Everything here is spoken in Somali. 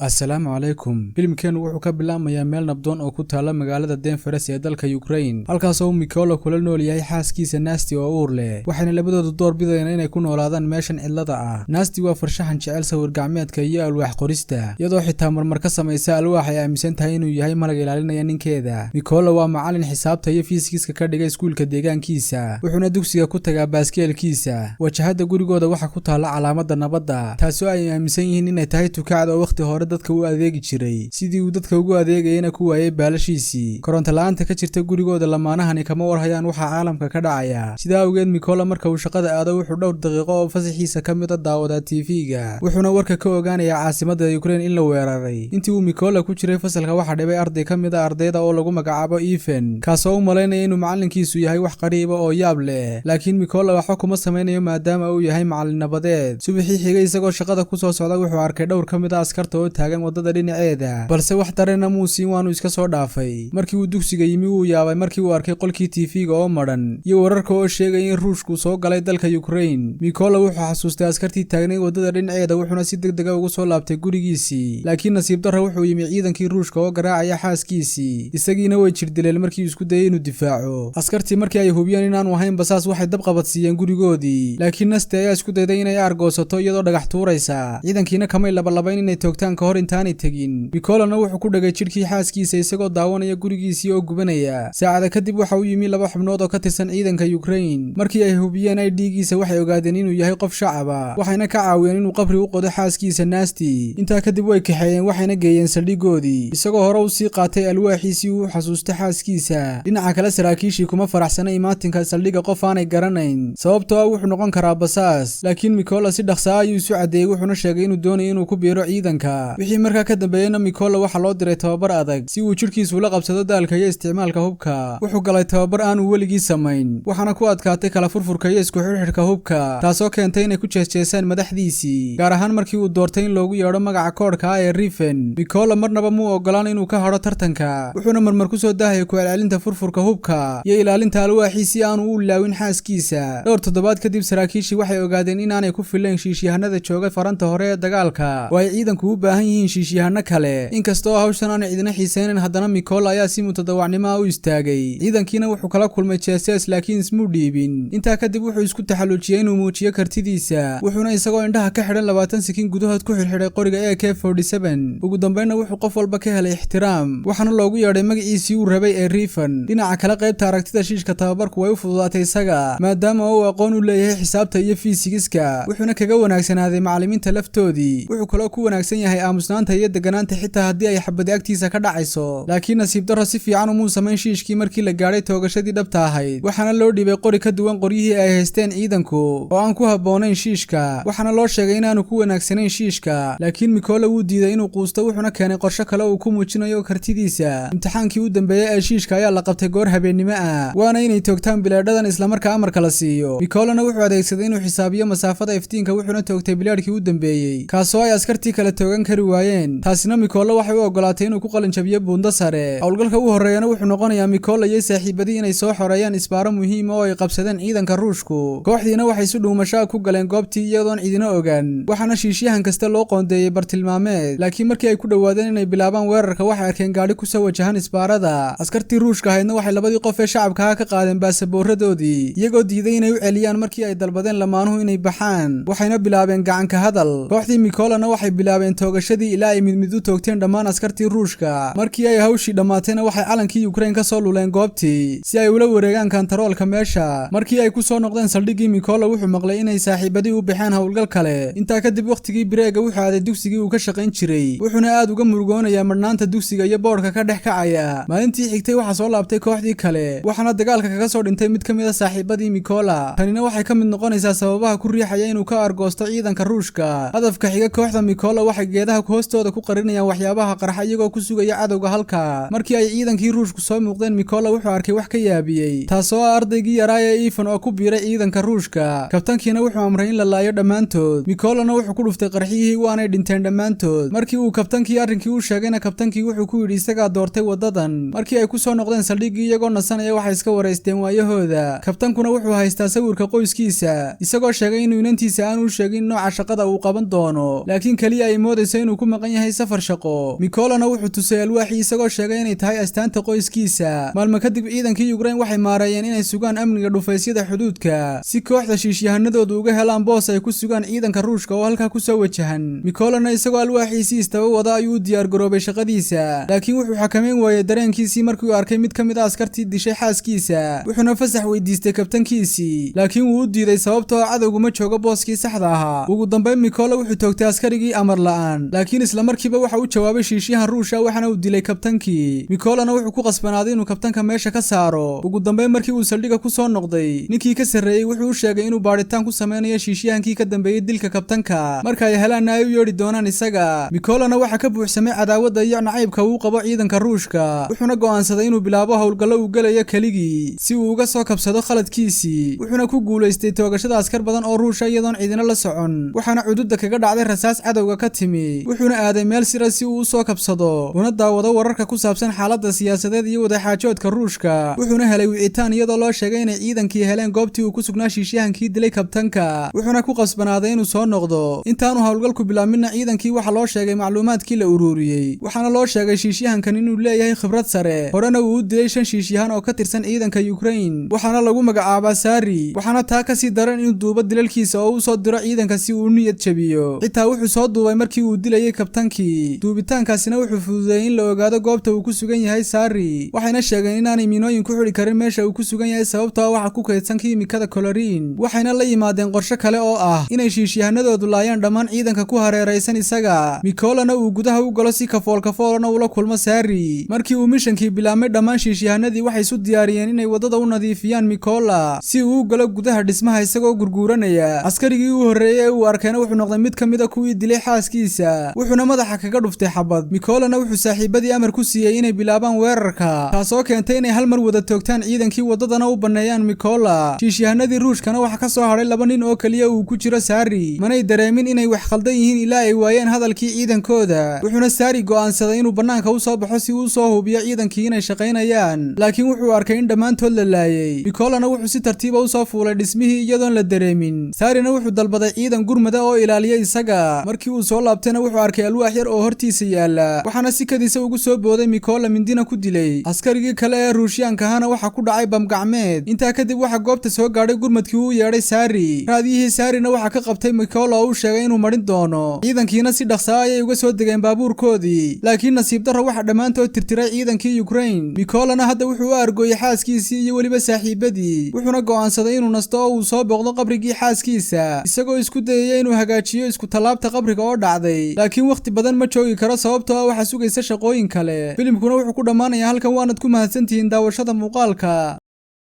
Assalaamu calaykum. Filimkeen wuxuu ka bilaabmayaa meel nabdoon oo ku taala magaalada Denver ee dalka Ukraine, halkaas oo Mikola kula nool yahay xaaskiisa Nasty oo uur leh. Waxayna labadoodu door bidayaan inay ku noolaadaan meeshan cidlada ah. Nasty waa farshaxan jecel sawir gacmeedka iyo alwaax qorista, iyadoo xitaa marmar ka samaysa alwaax ay aaminsan tahay inuu yahay malag ilaalinaya ninkeeda. Mikola waa macallin xisaabta iyo fiisikiska ka dhigay iskuulka deegaankiisa, wuxuuna dugsiga ku tagaa baaskeelkiisa. Wajahada gurigooda waxa ku taala calaamada nabadda, taasoo ay aaminsan yihiin inay tahay tukacda oo waqti hore dadka u adeegi jiray, sidii uu dadka ugu adeegayna ku waayay baalashiisii. Koronto la'aanta ka jirta gurigooda lamaanahani kama warhayaan waxa caalamka ka dhacaya. Sidaa awgeed Mikola marka uu shaqada aado wuxuu dhowr daqiiqo oo fasaxiisa ka mid ah daawadaa TV-ga, wuxuuna warka ka ogaanayaa caasimadda Ukraine in la weeraray. Intii uu Mikola ku jiray fasalka waxa dhibay arday ka mid ah ardayda oo lagu magacaabo Ivan, kaasoo u malaynaya inuu macallinkiisu yahay wax qariiba oo yaab leh, laakiin Mikola waxba kuma samaynayo maadaama uu yahay macallin nabadeed. Subaxii xigay isagoo shaqada ku soo socda wuxuu arkay dhowr ka mid ah askarta oo taagan wadada dhinaceeda, balse wax dareen muusin waanu iska soo dhaafay. Markii uu dugsiga yimi wuu yaabay markii uu arkay qolkii TV-ga oo madhan iyo wararka oo sheegay in Ruushku soo galay dalka Ukraine. Mikola wuxuu xasuustay askartii taagnay wadada dhinaceeda, wuxuuna si degdeg ah ugu soo laabtay gurigiisii. Laakiin nasiib darro wuxuu yimi ciidankii Ruushka oo garaacaya xaaskiisii, isagiina way jirdileen markii uu isku dayay inuu difaaco. Askartii markii ay hubiyeen inaanu ahayn basaas waxay dab qabadsiiyeen gurigoodii, laakiin Nasty ayaa isku dayday inay argoosato iyadoo dhagax tuuraysa. Ciidankiina kamay labalabayn inay toogtaan ka hor intaanay tegin. Mikolana wuxuu ku dhagay jirkii xaaskiisa isagoo daawanaya gurigiisii oo gubanaya. Saacada kadib waxa uu yimi laba xubnood oo ka tirsan ciidanka Ukraine. Markii ay hubiyeen ID-giisa waxay ogaadeen inuu yahay qof shacab ah, waxayna ka caawiyeen inuu qabri u qodo xaaskiisa Nasty. Intaa kadib way kaxeeyeen waxayna geeyeen saldhigoodii, isagoo hore u sii qaatay alwaaxiisii uu xasuustay xaaskiisa. Dhinaca kale saraakiishii kuma faraxsana imaatinka saldhiga qof aanay garanayn, sababtoo ah wuxuu noqon karaa basaas. Laakiin Mikola si dhaqso ah ayuu isu cadeeyay, wuxuuna sheegay inuu doonayo inuu ku biiro ciidanka. Wixii markaa ka dambeeyayna Mikola waxa loo diray tababar adag si uu jirkiisu la qabsado daalka iyo isticmaalka hubka. Wuxuu galay tababar aan uu weligii samayn, waxaana ku adkaatay kala furfurka iyo isku xirxirka hubka, taasoo keentay inay ku jeesjeesaan madaxdiisii, gaar ahaan markii uu doortay in loogu yeedho magaca koodhka ah ee Riven. Mikola marnaba muu ogolaan inuu ka hadho tartanka, wuxuuna marmar ku soo daahayay ku celcelinta furfurka hubka iyo ilaalinta alwaaxii si aanu u ilaawin xaaskiisa. Dhowr toddobaad kadib saraakiishii waxay ogaadeen inaanay ku filayn shiishyahanada jooga faranta hore ee dagaalka, oo ay ciidanku u baahan yihiin shiishyahano kale. Inkastoo hawshan aan cidina xiisaynin, haddana Mikola ayaa si mutadawacnimo ah u istaagay. Ciidankiina wuxuu kala kulmay jees laakiin ismuu dhiibin. Intaa kadib wuxuu isku taxalluujiyay inuu muujiyo kartidiisa, wuxuuna isagoo indhaha ka xidhan 20 sekin gudahood ku xirxiray qoriga AK-47. Ugu dambeynna wuxuu qof walba ka helay ixtiraam, waxaana loogu yeedhay magaciisii uu rabay ee Riven. Dhinaca kale qaybta aragtida shiishka tababarku way u fududaatay isaga, maadaama uu aqoon u leeyahay xisaabta iyo fiisigiska, wuxuuna kaga wanaagsanaaday macallimiinta laftoodii. Wuxuu kaloo ku wanaagsan yahay aamusnaanta iyo deganaanta xitaa haddii ay xabadi agtiisa ka dhacayso. Laakiin nasiib darro si fiican umuu samayn shiishkii markii la gaadhay toogashadii dhabta ahayd, waxaana loo dhiibay qori ka duwan qoryihii ay haysteen ciidanku oo aan ku habboonayn shiishka. Waxaana loo sheegay inaanu ku wanaagsanayn shiishka, laakiin Mikola wuu diiday inuu quusto, wuxuuna keenay qorshe kale uu ku muujinayo kartidiisa. Imtixaankii u dambeeyay ee shiishka ayaa la qabtay goor habeennimo ah, waana inay toogtaan bileedhadan islamarkaa amarka la siiyo. Mikolana wuxuu adeegsaday inuu xisaabiyo masaafada iftiinka, wuxuuna toogtay bileedhkii u dambeeyey, kaasoo ay askartii kale toogan kari waayeen. Taasina Mikola waxay u ogolaatay inuu ku qalinjabiyo buundo sare. Howlgalka ugu horreeyana wuxuu noqonayaa Mikola iyo saaxiibadii inay soo xoreeyaan isbaaro muhiim ah oo ay qabsadeen ciidanka Ruushku. Kooxdiina waxay si dhuumasho ku galeen goobtii iyadoon cidina ogaan, waxaana shiishyahan kasta loo qoondeeyay bartilmaameed. Laakiin markii ay ku dhowaadeen inay bilaabaan weerarka waxay arkeen gaadhi ku soo wajahan isbaarada. Askartii Ruushka ahaydna waxay labadii qof ee shacabka ah ka qaadeen baasaboorradoodii, iyagoo diiday inay u celiyaan markii ay dalbadeen lamaanuhu inay baxaan, waxayna bilaabeen gacan ka hadal. Kooxdii Mikolana waxay bilaabeen toogashadii ilaa ay mid u toogteen dhammaan askartii Ruushka. Markii ay hawshii dhammaatayna waxay calankii Ukraine ka soo luleen goobtii si ay ula wareegaan kantaroolka meesha. Markii ay ku soo noqdeen saldhiggii, Mikola wuxuu maqlay inay saaxiibadii u baxeen howlgal kale. Intaa kadib waqtigii bireega wuxuu aaday dugsigii uu ka shaqayn jiray, wuxuuna aad uga murugoonayaa marnaanta dugsiga iyo boodhka ka dhex kacaya. Maalintii xigtay waxaa soo laabtay kooxdii kale, waxaana dagaalka kaga soo dhintay mid ka mid ah saaxiibadii Mikola. Tanina waxay ka mid noqonaysaa sababaha ku riixaya inuu ka argoosto ciidanka Ruushka. Hadafka xiga kooxda Mikola waxay geedaha hoostooda ku qarinayaan waxyaabaha qarxa iyagoo ku sugaya cadowga halka. Markii ay ciidankii Ruushku soo muuqdeen, Mikola wuxuu arkay wax ka yaabiyey, taasoo ah ardaygii yaraa ee Ivan oo ku biiray ciidanka Ruushka. Kabtankiina wuxuu amray in la laayo dhammaantood. Mikolana wuxuu ku dhuftay qarxiyihii waanay dhinteen dhammaantood. Markii uu kabtankii arrinkii u sheegayna, kabtankii wuxuu ku yidhi isagaa doortay wadadan. Markii ay ku soo noqdeen saldhiggii iyagoo nasanaya waxay iska wareysteen waayahooda. Kabtankuna wuxuu haystaa sawirka qoyskiisa, isagoo sheegay inuu inantiisa aanu u sheegin nooca shaqada uu qaban doono, laakiin kaliya ay moodayso inuu ku maqan yahay safar shaqo. Mikolana wuxuu tusay alwaaxii isagoo sheegay inay tahay astaanta qoyskiisa. Maalmo kadib ciidankii Ukraine waxay maareeyeen inay sugaan amniga dhufaysyada xuduudka si kooxda shiishyahanadoodu uga helaan boos ay ku sugaan ciidanka Ruushka oo halka ku soo wajahan. Mikolana isagoo alwaaxiisii istaba wada ayuu diyaar garoobay shaqadiisa, laakiin wuxuu xakameyn waayay dareenkiisii markii uu arkay mid ka mid ah askartii dishay xaaskiisa. Wuxuuna fasax weydiistay kabtankiisii, laakiin wuu u diiday sababtoo ah cadowgu ma joogo booskii saxda ahaa. Ugu dambeyn Mikola wuxuu toogtay askarigii amar la'aan, laakiin isla markiiba waxa uu jawaabay shiishyahan Ruushka waxaana uu dilay kabtankii. Mikolana wuxuu ku qasbanaaday inuu kabtanka meesha ka saaro. Ugu dambeyn markii uu saldhiga ku soo noqday, ninkii ka sarreeyay wuxuu u sheegay inuu baaritaan ku sameynayo shiishyahankii ka dambeeyay dilka kabtanka, marka ay helaanna ay u yeedhi doonaan isaga. Mikolana waxa ka buuxsamay cadaawadda iyo nacaybka uu qabo ciidanka Ruushka, wuxuuna go'aansaday inuu bilaabo howlgallo uu galayo keligii si uu uga soo kabsado khaladkiisii. Wuxuuna ku guulaystay toogashada askar badan oo Ruush iyadoon ciidina la socon, waxaana cududda kaga dhacday rasaas cadowga ka timi. Wuxuuna aaday meel sira si uu u soo kabsado una daawado wararka ku saabsan xaaladda siyaasadeed iyo wadaxaajoodka Ruushka. Wuxuuna helay wicitaan iyadoo loo sheegay inay ciidankii heleen goobtii uu ku sugnaa shiishyahankii dilay kabtanka, wuxuuna ku qasbanaaday inuu soo noqdo. Intaanu howlgalku bilaabminna ciidankii waxa loo sheegay macluumaadkii la ururiyay, waxaana loo sheegay shiishyahankan inuu leeyahay khibrad sare, horena uu u dilay 5 shiishyahan oo ka tirsan ciidanka Ukraine, waxaana lagu magacaabaa Sari. Waxaana taa ka sii daran inuu duubo dilalkiisa oo uu soo diro ciidanka si uu niyad jabiyo. Xitaa wuxuu soo duubay markii uu dilayay kabtankii. Duubitaankaasina wuxuu fududeeyay in la ogaado goobta uu ku sugan yahay Sari, waxayna sheegeen inaanay miinooyin ku xidhi karin meesha uu ku sugan yahay sababtoo waxa ku kaydsan kiimikada chlorine. Waxayna la yimaadeen qorshe kale oo ah inay shiishyahanadoodu laayaan dhammaan ciidanka ku hareeraysan isaga. Mikolana uu gudaha u galo si kafoolna ula kulmo Sari. Markii uu mishankii bilaabmay dhammaan shiishyahanadii waxay isu diyaariyeen inay wadada u nadiifiyaan Mikola si uu u galo gudaha dhismaha isagoo gurguuranaya. Askarigii uu horreeyay uu arkayna wuxuu noqday mid ka mid ah kuwii dilay xaaskiisa, wuxuuna madaxa kaga dhuftay xabad. Mikolana wuxuu saaxiibadii amar ku siiyay inay bilaabaan weerarka, taasoo keentay inay hal mar wada toogtaan ciidankii wadadana u baneeyaan Mikola. Shiishyahanadii Ruushkana waxa ka soo haray 2 nin oo kaliya uu ku jiro Sari, manay dareemin inay wax khaldan yihiin ilaa ay waayeen hadalkii ciidankooda. Wuxuuna Sari go'aansaday inuu banaanka u soo baxo si uu soo hubiyo ciidankii inay shaqaynayaan, laakiin wuxuu arkay in dhammaantood la laayay. Mikolana wuxuu si tartiib ah u soo fuulay dhismihii iyadoon la dareemin. Sarina wuxuu dalbaday ciidan gurmada oo ilaaliya isaga. Markii uu soo laabtayna wuxuu arkay alwaax yar oo hortiisa yaala, waxaana si kadiisa ugu soo booday Mikola mindina ku dilay. Askarigii kale ee Ruushyaanka ahana waxa ku dhacay bam gacmeed. Intaa kadib waxa goobta soo gaadhay gurmadkii uu yeedhay Sari. Raadiyihii Sarina waxa ka qabtay Mikola oo uu sheegay inuu marin doono. Ciidankiina si dhaqso ah ayay uga soo degeen baabuurkoodii, laakiin nasiib darro waxa dhammaantood tirtiray ciidankii Ukraine. Mikolana hadda wuxuu u argooyay xaaskiisii iyo weliba saaxiibadii, wuxuuna go'aansaday inuu nasto oo uu soo booqdo qabrigii xaaskiisa, isagoo isku dayay inuu hagaajiyo isku tallaabta qabriga oo dhacday. Laakiin waqti badan ma joogi karo sababtoo ah waxa sugaysa shaqooyin kale. Filimkuna wuxuu ku dhamaanayaa halkan, waanad ku mahadsantihiin daawashada muuqaalka.